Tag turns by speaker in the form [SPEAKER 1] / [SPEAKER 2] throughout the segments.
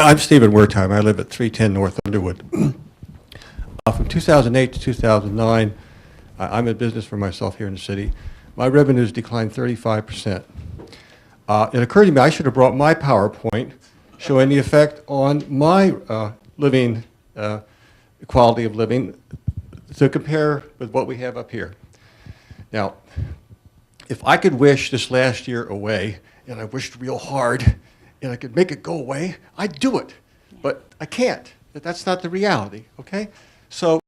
[SPEAKER 1] I'm Steven Wertime. I live at 310 North Underwood. From 2008 to 2009, I'm in business for myself here in the city. My revenues declined 35%. It occurred to me I should have brought my PowerPoint showing the effect on my living, quality of living, to compare with what we have up here. Now, if I could wish this last year away, and I wished real hard, and I could make it go away, I'd do it. But I can't. That's not the reality, okay? So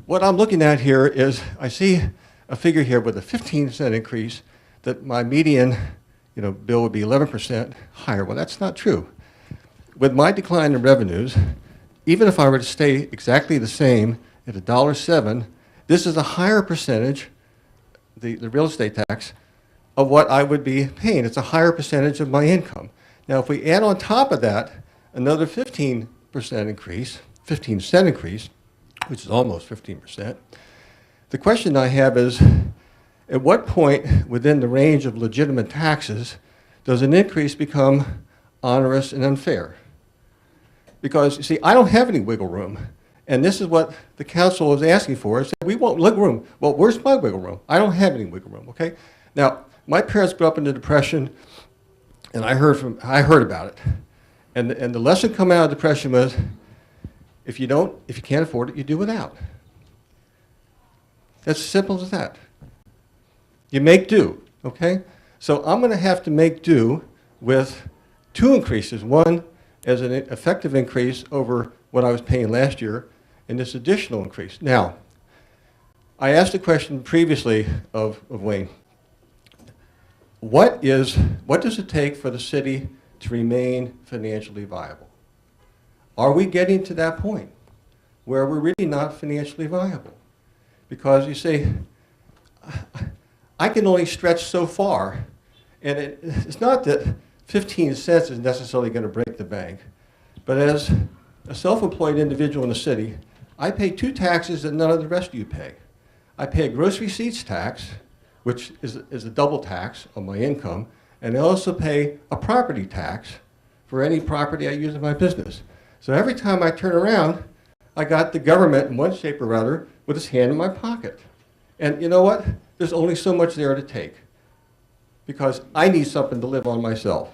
[SPEAKER 1] what I'm looking at here is I see a figure here with a 15% increase that my median bill would be 11% higher. Well, that's not true. With my decline in revenues, even if I were to stay exactly the same at $1.07, this is a higher percentage, the real estate tax, of what I would be paying. It's a higher percentage of my income. Now, if we add on top of that another 15% increase, 15-cent increase, which is almost 15%, the question I have is, at what point within the range of legitimate taxes does an increase become onerous and unfair? Because, you see, I don't have any wiggle room. And this is what the council is asking for, is that we want wiggle room. Well, where's my wiggle room? I don't have any wiggle room, okay? Now, my parents grew up in the Depression, and I heard about it. And the lesson coming out of the Depression was, if you can't afford it, you do without. That's as simple as that. You make do, okay? So I'm going to have to make do with two increases. One as an effective increase over what I was paying last year, and this additional increase. Now, I asked a question previously of Wayne. What does it take for the city to remain financially viable? Are we getting to that point where we're really not financially viable? Because you say, I can only stretch so far, and it's not that 15 cents is necessarily going to break the bank, but as a self-employed individual in the city, I pay two taxes that none of the rest of you pay. I pay a gross receipts tax, which is a double tax on my income, and I also pay a property tax for any property I use in my business. So every time I turn around, I got the government in one shape or other with its hand in my pocket. And you know what? There's only so much there to take, because I need something to live on myself.